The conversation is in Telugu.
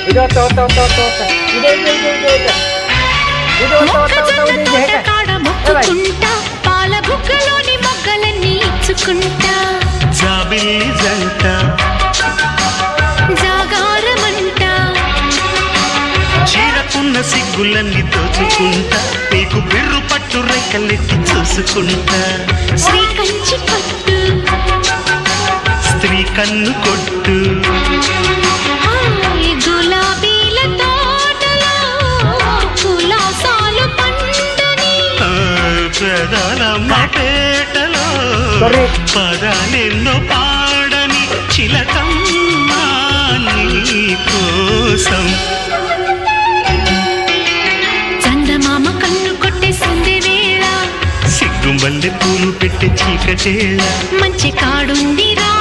ఇది వస్తా వస్తా వస్తా వస్తా వస్తా ఇదే ఇదే ఇదే ఇదే ఇదే ఇది వస్తా వస్తా వస్తా ఇదే ఇదే కాడ మొక్కుకుంటా పాల బుగ్గలోని మొగ్గలన్నీ ఇచ్చుకుంటా జాబిల్లి జంట జాగారమంట చీరకున్న సిగ్గులన్నీ దోచుకుంటా నీకు బిర్రు పట్టు రెక్కలెట్టి చూసుకుంటా శ్రీ కంచి పట్టు స్త్రీ కన్ను కొట్టు గులాబీల తోటలో కులాసాలు పండుని ప్రధాన మాటలో పదాలెన్నో పాడని చిలకమ్మా నీ కోసం చందమామ కన్ను కొట్టే సంధి వేళ సిగ్గుంబల్లె పూలు పెట్టే చీకటేళ మంచి కాడుంది రా